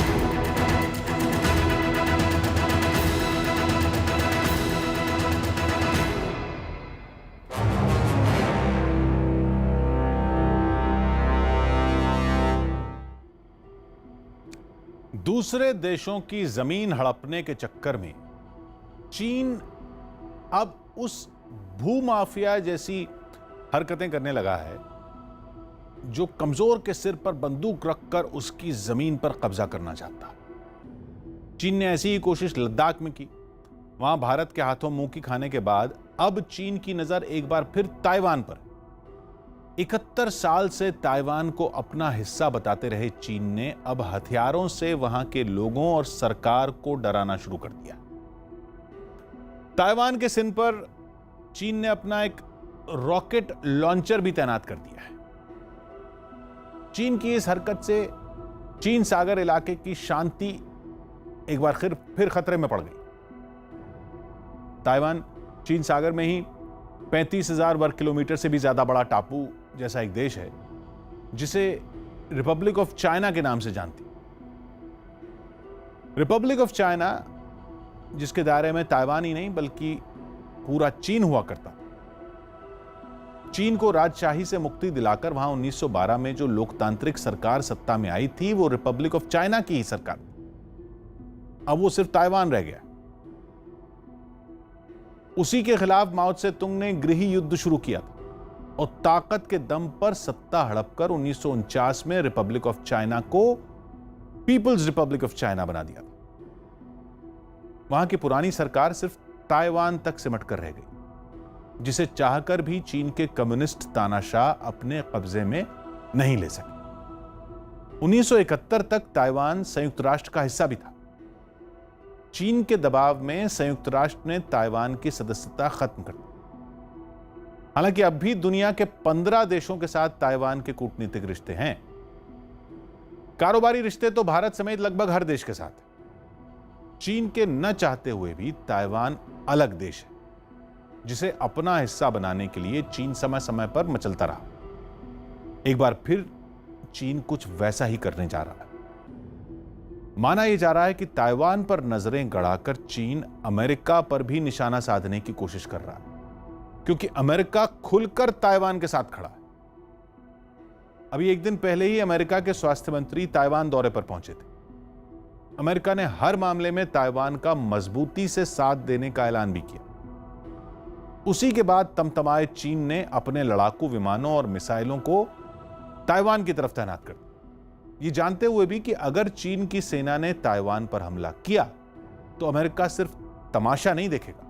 दूसरे देशों की जमीन हड़पने के चक्कर में चीन अब उस भूमाफिया जैसी हरकतें करने लगा है जो कमजोर के सिर पर बंदूक रखकर उसकी जमीन पर कब्जा करना चाहता। चीन ने ऐसी ही कोशिश लद्दाख में की। वहां भारत के हाथों मुंह की खाने के बाद अब चीन की नजर एक बार फिर ताइवान पर। 71 साल से ताइवान को अपना हिस्सा बताते रहे चीन ने अब हथियारों से वहां के लोगों और सरकार को डराना शुरू कर दिया। ताइवान के सिन पर चीन ने अपना एक रॉकेट लॉन्चर भी तैनात कर दिया है। चीन की इस हरकत से चीन सागर इलाके की शांति एक बार फिर खतरे में पड़ गई। ताइवान चीन सागर में ही 35,000 वर्ग किलोमीटर से भी ज्यादा बड़ा टापू जैसा एक देश है, जिसे रिपब्लिक ऑफ चाइना के नाम से जानती। रिपब्लिक ऑफ चाइना, जिसके दायरे में ताइवान ही नहीं बल्कि पूरा चीन हुआ करता। चीन को राजशाही से मुक्ति दिलाकर वहां 1912 में जो लोकतांत्रिक सरकार सत्ता में आई थी, वो रिपब्लिक ऑफ चाइना की ही सरकार। अब वो सिर्फ ताइवान रह गया। उसी के खिलाफ माओ त्से तुंग ने गृह युद्ध शुरू किया था और ताकत के दम पर सत्ता हड़पकर 1949 में रिपब्लिक ऑफ चाइना को पीपल्स रिपब्लिक ऑफ चाइना बना दिया था। वहां की पुरानी सरकार सिर्फ ताइवान तक सिमट कर रह गई, जिसे चाहकर भी चीन के कम्युनिस्ट तानाशाह अपने कब्जे में नहीं ले सके। 1971 तक ताइवान संयुक्त राष्ट्र का हिस्सा भी था। चीन के दबाव में संयुक्त राष्ट्र ने ताइवान की सदस्यता खत्म कर दी। हालांकि अब भी दुनिया के 15 देशों के साथ ताइवान के कूटनीतिक रिश्ते हैं। कारोबारी रिश्ते तो भारत समेत लगभग हर देश के साथ हैं। चीन के न चाहते हुए भी ताइवान अलग देश है, जिसे अपना हिस्सा बनाने के लिए चीन समय समय पर मचलता रहा। एक बार फिर चीन कुछ वैसा ही करने जा रहा है। माना यह जा रहा है कि ताइवान पर नजरें गड़ाकर चीन अमेरिका पर भी निशाना साधने की कोशिश कर रहा है, क्योंकि अमेरिका खुलकर ताइवान के साथ खड़ा है। अभी एक दिन पहले ही अमेरिका के स्वास्थ्य मंत्री ताइवान दौरे पर पहुंचे थे। अमेरिका ने हर मामले में ताइवान का मजबूती से साथ देने का ऐलान भी किया। उसी के बाद तमतमाए चीन ने अपने लड़ाकू विमानों और मिसाइलों को ताइवान की तरफ तैनात कर दिया, ये जानते हुए भी कि अगर चीन की सेना ने ताइवान पर हमला किया तो अमेरिका सिर्फ तमाशा नहीं देखेगा।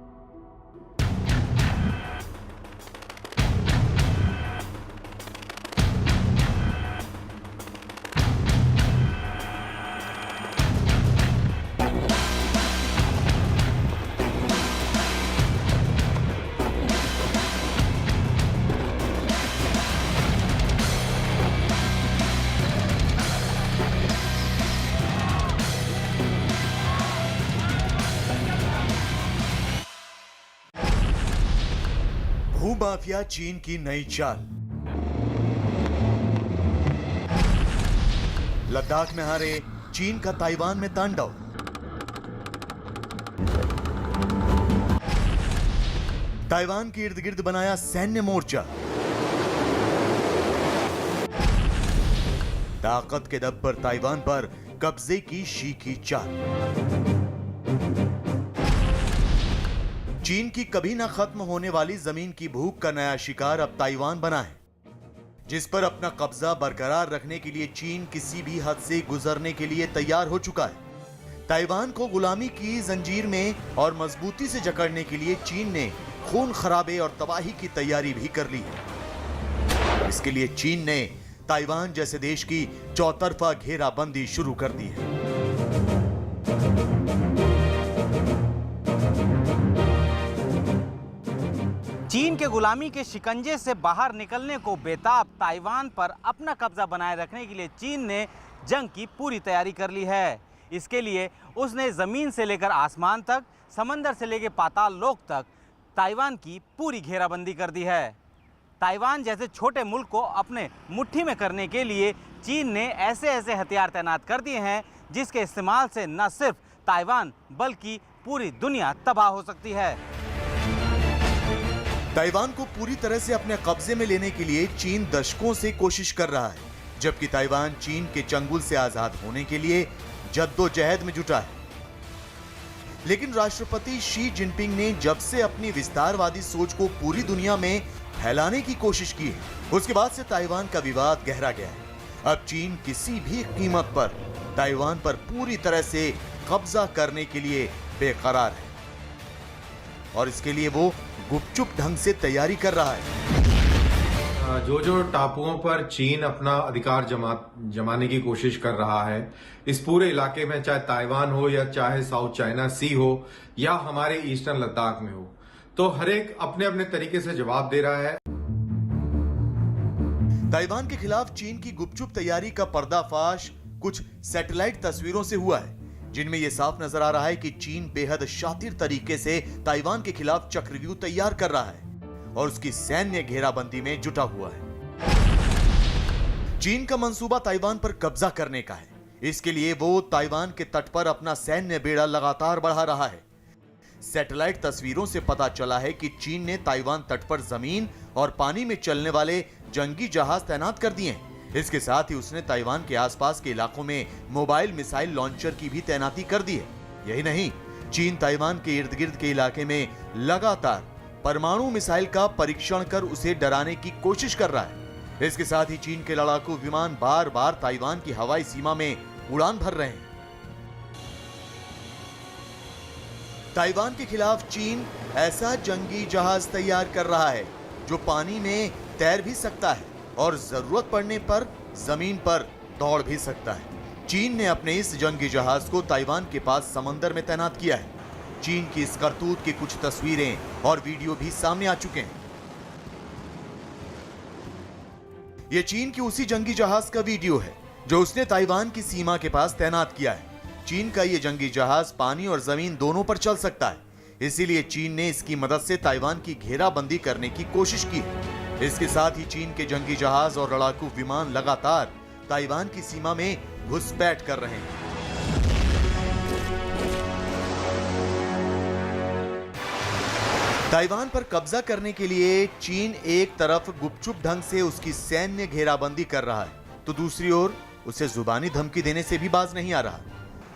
भूमाफिया चीन की नई चाल। लद्दाख में हारे चीन का ताइवान में तांडव। ताइवान के इर्द गिर्द बनाया सैन्य मोर्चा। ताकत के दम पर ताइवान पर कब्जे की शीखी चाल। चीन की कभी ना खत्म होने वाली जमीन की भूख का नया शिकार अब ताइवान बना है, जिस पर अपना कब्जा बरकरार रखने के लिए चीन किसी भी हद से गुजरने के लिए तैयार हो चुका है। ताइवान को गुलामी की जंजीर में और मजबूती से जकड़ने के लिए चीन ने खून खराबे और तबाही की तैयारी भी कर ली है। इसके लिए चीन ने ताइवान जैसे देश की चौतरफा घेराबंदी शुरू कर दी है। चीन के गुलामी के शिकंजे से बाहर निकलने को बेताब ताइवान पर अपना कब्जा बनाए रखने के लिए चीन ने जंग की पूरी तैयारी कर ली है। इसके लिए उसने ज़मीन से लेकर आसमान तक, समंदर से लेकर पाताल लोक तक ताइवान की पूरी घेराबंदी कर दी है। ताइवान जैसे छोटे मुल्क को अपने मुट्ठी में करने के लिए चीन ने ऐसे ऐसे हथियार तैनात कर दिए हैं, जिसके इस्तेमाल से न सिर्फ ताइवान बल्कि पूरी दुनिया तबाह हो सकती है। ताइवान को पूरी तरह से अपने कब्जे में लेने के लिए चीन दशकों से कोशिश कर रहा है, जबकि ताइवान चीन के चंगुल से आजाद होने के लिए जद्दोजहद में जुटा है। लेकिन राष्ट्रपति शी जिनपिंग ने जब से अपनी विस्तारवादी सोच को पूरी दुनिया में फैलाने की कोशिश की है। उसके बाद से ताइवान का विवाद गहरा गया है। अब चीन किसी भी कीमत पर ताइवान पर पूरी तरह से कब्जा करने के लिए बेकरार है और इसके लिए वो गुपचुप ढंग से तैयारी कर रहा है। जो टापुओं पर चीन अपना अधिकार जमाने की कोशिश कर रहा है, इस पूरे इलाके में, चाहे ताइवान हो या चाहे साउथ चाइना सी हो या हमारे ईस्टर्न लद्दाख में हो, तो हर एक अपने अपने तरीके से जवाब दे रहा है। ताइवान के खिलाफ चीन की गुपचुप तैयारी का पर्दाफाश कुछ सैटेलाइट तस्वीरों से हुआ है, जिनमें यह साफ नजर आ रहा है कि चीन बेहद शातिर तरीके से ताइवान के खिलाफ चक्रव्यूह तैयार कर रहा है और उसकी सैन्य घेराबंदी में जुटा हुआ है। चीन का मंसूबा ताइवान पर कब्जा करने का है। इसके लिए वो ताइवान के तट पर अपना सैन्य बेड़ा लगातार बढ़ा रहा है। सैटेलाइट तस्वीरों से पता चला है कि चीन ने ताइवान तट पर जमीन और पानी में चलने वाले जंगी जहाज तैनात कर दिए हैं। इसके साथ ही उसने ताइवान के आसपास के इलाकों में मोबाइल मिसाइल लॉन्चर की भी तैनाती कर दी है। यही नहीं, चीन ताइवान के इर्द गिर्द के इलाके में लगातार परमाणु मिसाइल का परीक्षण कर उसे डराने की कोशिश कर रहा है। इसके साथ ही चीन के लड़ाकू विमान बार बार ताइवान की हवाई सीमा में उड़ान भर रहे हैं। ताइवान के खिलाफ चीन ऐसा जंगी जहाज तैयार कर रहा है जो पानी में तैर भी सकता है और जरूरत पड़ने पर जमीन पर दौड़ भी सकता है। चीन ने अपने इस जंगी जहाज को ताइवान के पास समंदर में तैनात किया है। चीन की इस करतूत की कुछ तस्वीरें और वीडियो भी सामने आ चुके हैं। यह चीन की उसी जंगी जहाज का वीडियो है जो उसने ताइवान की सीमा के पास तैनात किया है। चीन का यह जंगी जहाज पानी और जमीन दोनों पर चल सकता है, इसीलिए चीन ने इसकी मदद से ताइवान की घेराबंदी करने की कोशिश की है। इसके साथ ही चीन के जंगी जहाज और लड़ाकू विमान लगातार ताइवान की सीमा में घुसपैठ कर रहे हैं। ताइवान पर कब्जा करने के लिए चीन एक तरफ गुपचुप ढंग से उसकी सैन्य घेराबंदी कर रहा है, तो दूसरी ओर उसे जुबानी धमकी देने से भी बाज नहीं आ रहा।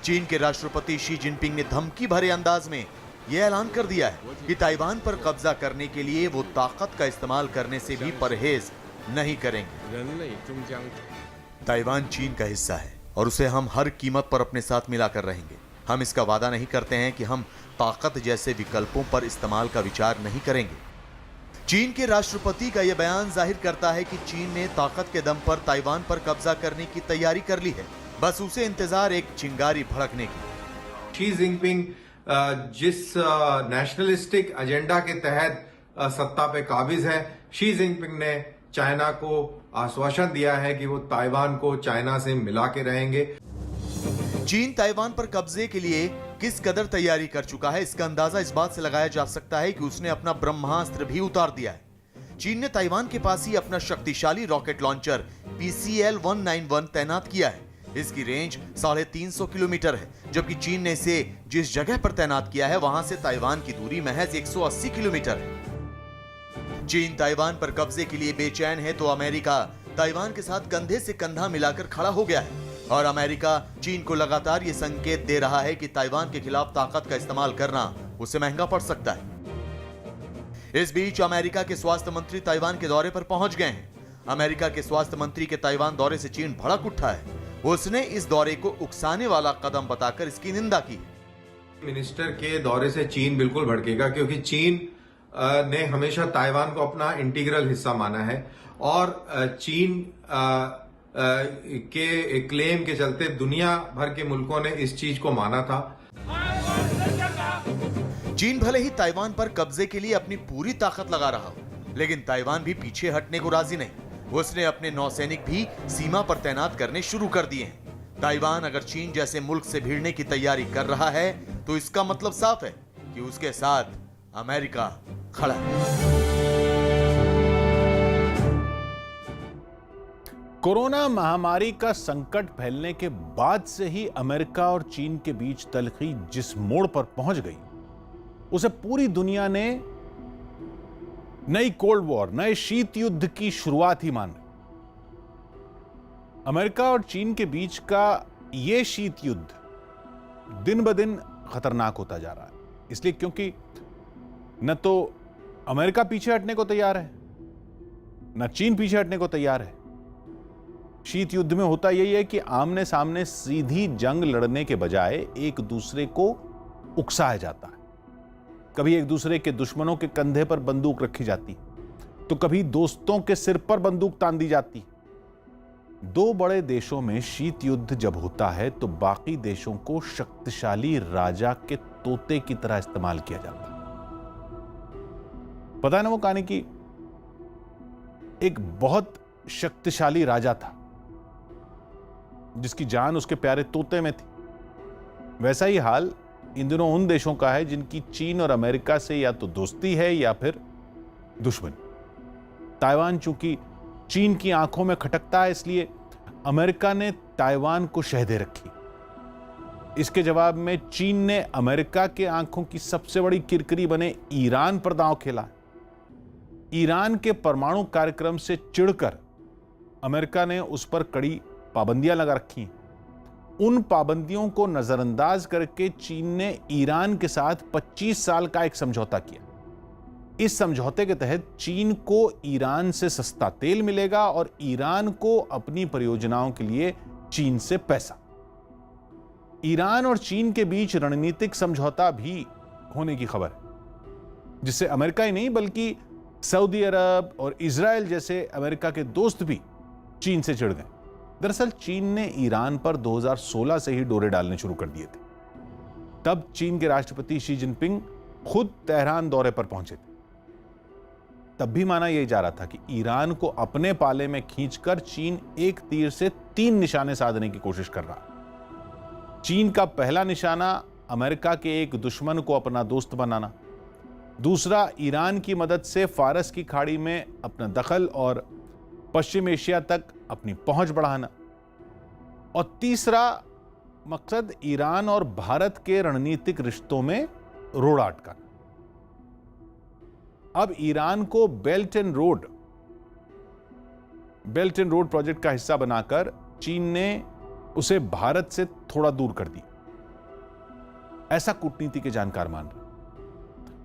चीन के राष्ट्रपति शी जिनपिंग ने धमकी भरे अंदाज में यह ऐलान कर दिया है कि ताइवान पर कब्जा करने के लिए वो ताकत का इस्तेमाल करने से भी परहेज नहीं करेंगे। ताइवान चीन का हिस्सा है और उसे हम हर कीमत पर अपने साथ मिलाकर रहेंगे। हम इसका वादा नहीं करते हैं कि हम ताकत जैसे विकल्पों पर इस्तेमाल का विचार नहीं करेंगे। चीन के राष्ट्रपति का यह बयान जाहिर करता है कि चीन ने ताकत के दम पर ताइवान पर कब्जा करने की तैयारी कर ली है, बस उसे इंतजार एक चिंगारी भड़कने की। शी जिनपिंग जिस नेशनलिस्टिक एजेंडा के तहत सत्ता पे काबिज है, शी जिनपिंग ने चाइना को आश्वासन दिया है कि वो ताइवान को चाइना से मिला के रहेंगे। चीन ताइवान पर कब्जे के लिए किस कदर तैयारी कर चुका है, इसका अंदाजा इस बात से लगाया जा सकता है कि उसने अपना ब्रह्मास्त्र भी उतार दिया है। चीन ने ताइवान के पास ही अपना शक्तिशाली रॉकेट लॉन्चर PCL-191 तैनात किया है। इसकी रेंज 350 किलोमीटर है, जबकि चीन ने इसे जिस जगह पर तैनात किया है वहां से ताइवान की दूरी महज 180 किलोमीटर है। चीन ताइवान पर कब्जे के लिए बेचैन है तो अमेरिका ताइवान के साथ कंधे से कंधा मिलाकर खड़ा हो गया है और अमेरिका चीन को लगातार ये संकेत दे रहा है कि ताइवान के खिलाफ ताकत का इस्तेमाल करना उसे महंगा पड़ सकता है। इस बीच अमेरिका के स्वास्थ्य मंत्री ताइवान के दौरे पर पहुंच गए हैं। अमेरिका के स्वास्थ्य मंत्री के ताइवान दौरे से चीन भड़क उठा है। उसने इस दौरे को उकसाने वाला कदम बताकर इसकी निंदा की। मिनिस्टर के दौरे से चीन बिल्कुल भड़केगा, क्योंकि चीन ने हमेशा ताइवान को अपना इंटीग्रल हिस्सा माना है और चीन के क्लेम के चलते दुनिया भर के मुल्कों ने इस चीज को माना था। चीन भले ही ताइवान पर कब्जे के लिए अपनी पूरी ताकत लगा रहा हो, लेकिन ताइवान भी पीछे हटने को राजी नहीं। उसने अपने नौसैनिक भी सीमा पर तैनात करने शुरू कर दिए हैं। ताइवान अगर चीन जैसे मुल्क से भिड़ने की तैयारी कर रहा है तो इसका मतलब साफ है कि उसके साथ अमेरिका खड़ा है। कोरोना महामारी का संकट फैलने के बाद से ही अमेरिका और चीन के बीच तल्खी जिस मोड़ पर पहुंच गई, उसे पूरी दुनिया ने नई कोल्ड वॉर, नए शीत युद्ध की शुरुआत ही मान ली। अमेरिका और चीन के बीच का यह शीत युद्ध दिन ब दिन खतरनाक होता जा रहा है, इसलिए क्योंकि न तो अमेरिका पीछे हटने को तैयार है ना चीन पीछे हटने को तैयार है। शीत युद्ध में होता यही है कि आमने सामने सीधी जंग लड़ने के बजाय एक दूसरे को उकसाया जाता है। कभी एक दूसरे के दुश्मनों के कंधे पर बंदूक रखी जाती, तो कभी दोस्तों के सिर पर बंदूक तान दी जाती। दो बड़े देशों में शीत युद्ध जब होता है तो बाकी देशों को शक्तिशाली राजा के तोते की तरह इस्तेमाल किया जाता है। पता है ना वो कहानी की, एक बहुत शक्तिशाली राजा था जिसकी जान उसके प्यारे तोते में थी। वैसा ही हाल इन दिनों उन देशों का है जिनकी चीन और अमेरिका से या तो दोस्ती है या फिर दुश्मनी। ताइवान चूंकि चीन की आंखों में खटकता है, इसलिए अमेरिका ने ताइवान को शह दे रखी। इसके जवाब में चीन ने अमेरिका के आंखों की सबसे बड़ी किरकिरी बने ईरान पर दांव खेला। ईरान के परमाणु कार्यक्रम से चिढ़कर अमेरिका ने उस पर कड़ी पाबंदियां लगा रखी। उन पाबंदियों को नजरअंदाज करके चीन ने ईरान के साथ 25 साल का एक समझौता किया। इस समझौते के तहत चीन को ईरान से सस्ता तेल मिलेगा और ईरान को अपनी परियोजनाओं के लिए चीन से पैसा। ईरान और चीन के बीच रणनीतिक समझौता भी होने की खबर है, जिससे अमेरिका ही नहीं बल्कि सऊदी अरब और इजराइल जैसे अमेरिका के दोस्त भी चीन से चिढ़ गए। दरअसल चीन ने ईरान पर 2016 से ही डोरे डालने शुरू कर दिए थे। तब चीन के राष्ट्रपति शी जिनपिंग खुद तेहरान दौरे पर पहुंचे थे। तब भी माना यही जा रहा था कि ईरान को अपने पाले में खींचकर चीन एक तीर से 3 निशाने साधने की कोशिश कर रहा। चीन का पहला निशाना अमेरिका के एक दुश्मन को अपना दोस्त बनाना, दूसरा ईरान की मदद से फारस की खाड़ी में अपना दखल और पश्चिम एशिया तक अपनी पहुंच बढ़ाना, और तीसरा मकसद ईरान और भारत के रणनीतिक रिश्तों में रोड़ा अटकाना। अब ईरान को बेल्ट एंड रोड प्रोजेक्ट का हिस्सा बनाकर चीन ने उसे भारत से थोड़ा दूर कर दिया, ऐसा कूटनीति के जानकार मान रहे।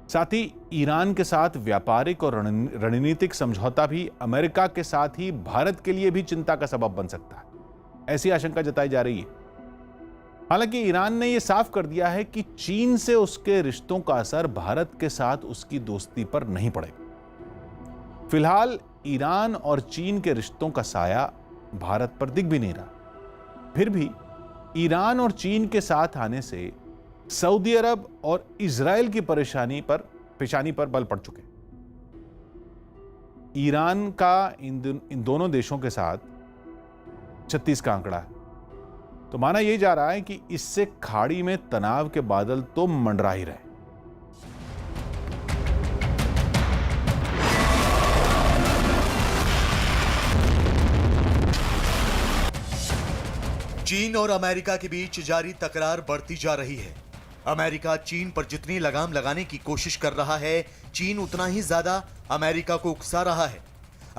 साथ ही ईरान के साथ व्यापारिक और रणनीतिक समझौता भी अमेरिका के साथ ही भारत के लिए भी चिंता का सबब बन सकता है, ऐसी आशंका जताई जा रही है। हालांकि ईरान ने यह साफ कर दिया है कि चीन से उसके रिश्तों का असर भारत के साथ उसकी दोस्ती पर नहीं पड़ेगा। फिलहाल ईरान और चीन के रिश्तों का साया भारत पर दिख भी नहीं रहा। फिर भी ईरान और चीन के साथ आने से सऊदी अरब और इजराइल की पेशानी पर बल पड़ चुके। ईरान का इन दोनों देशों के साथ 36 का आंकड़ा है, तो माना यह जा रहा है कि इससे खाड़ी में तनाव के बादल तो मंडरा ही रहे। चीन और अमेरिका के बीच जारी तकरार बढ़ती जा रही है। अमेरिका चीन पर जितनी लगाम लगाने की कोशिश कर रहा है, चीन उतना ही ज्यादा अमेरिका को उकसा रहा है।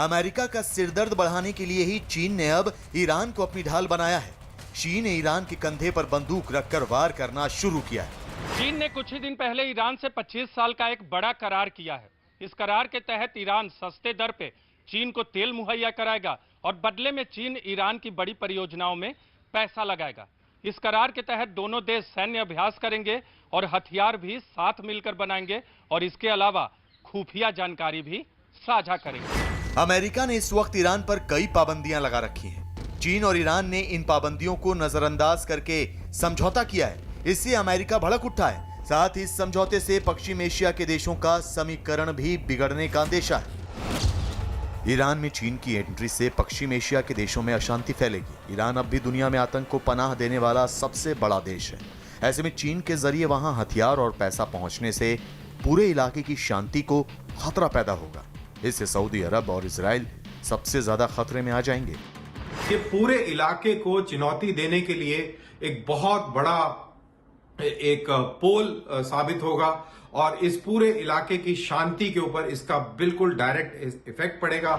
अमेरिका का सिरदर्द बढ़ाने के लिए ही चीन ने अब ईरान को अपनी ढाल बनाया है। चीन ने ईरान के कंधे पर बंदूक रखकर वार करना शुरू किया है। चीन ने कुछ ही दिन पहले ईरान से 25 साल का एक बड़ा करार किया है। इस करार के तहत ईरान सस्ते दर पे चीन को तेल मुहैया कराएगा और बदले में चीन ईरान की बड़ी परियोजनाओं में पैसा लगाएगा। इस करार के तहत दोनों देश सैन्य अभ्यास करेंगे और हथियार भी साथ मिलकर बनाएंगे और इसके अलावा खुफिया जानकारी भी साझा करेंगे। अमेरिका ने इस वक्त ईरान पर कई पाबंदियां लगा रखी हैं। चीन और ईरान ने इन पाबंदियों को नजरअंदाज करके समझौता किया है। इससे अमेरिका भड़क उठा है। साथ ही इस समझौते से पश्चिम एशिया के देशों का समीकरण भी बिगड़ने का अंदेशा है। ईरान में चीन की एंट्री से पश्चिम एशिया के देशों में अशांति फैलेगी। ईरान अब भी दुनिया में आतंक को पनाह देने वाला सबसे बड़ा देश है। ऐसे में चीन के जरिए वहां हथियार और पैसा पहुंचने से पूरे इलाके की शांति को खतरा पैदा होगा। इससे सऊदी अरब और इजराइल सबसे ज्यादा खतरे में आ जाएंगे। ये पूरे इलाके को चुनौती देने के लिए एक बहुत बड़ा एक पोल साबित होगा और इस पूरे इलाके की शांति के ऊपर इसका बिल्कुल डायरेक्ट इफेक्ट पड़ेगा।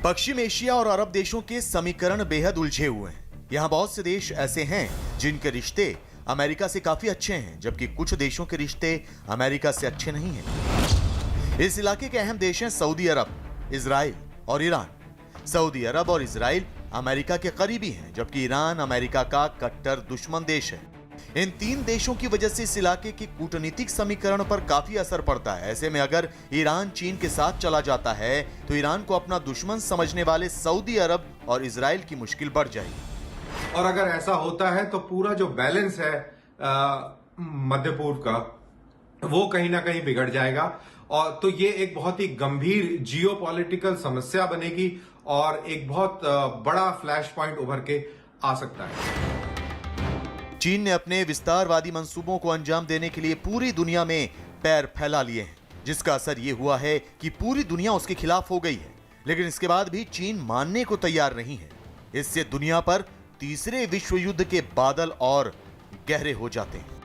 पश्चिम एशिया और अरब देशों के समीकरण बेहद उलझे हुए हैं। यहाँ बहुत से देश ऐसे हैं जिनके रिश्ते अमेरिका से काफी अच्छे हैं, जबकि कुछ देशों के रिश्ते अमेरिका से अच्छे नहीं हैं। इस इलाके के अहम देश हैं सऊदी अरब, इजराइल और ईरान। सऊदी अरब और इजराइल अमेरिका के करीबी हैं, जबकि ईरान अमेरिका का कट्टर दुश्मन देश है। इन तीन देशों की वजह से इस इलाके के कूटनीतिक समीकरण पर काफी असर पड़ता है। ऐसे में अगर ईरान चीन के साथ चला जाता है तो ईरान को अपना दुश्मन समझने वाले सऊदी अरब और इजराइल की मुश्किल बढ़ जाएगी। और अगर ऐसा होता है तो पूरा जो बैलेंस है मध्य पूर्व का, वो कहीं ना कहीं बिगड़ जाएगा। और तो ये एक बहुत ही गंभीर जियोपॉलिटिकल समस्या बनेगी और एक बहुत बड़ा फ्लैश पॉइंट उभर के आ सकता है। चीन ने अपने विस्तारवादी मंसूबों को अंजाम देने के लिए पूरी दुनिया में पैर फैला लिए हैं, जिसका असर यह हुआ है कि पूरी दुनिया उसके खिलाफ हो गई है। लेकिन इसके बाद भी चीन मानने को तैयार नहीं है। इससे दुनिया पर तीसरे विश्व युद्ध के बादल और गहरे हो जाते हैं।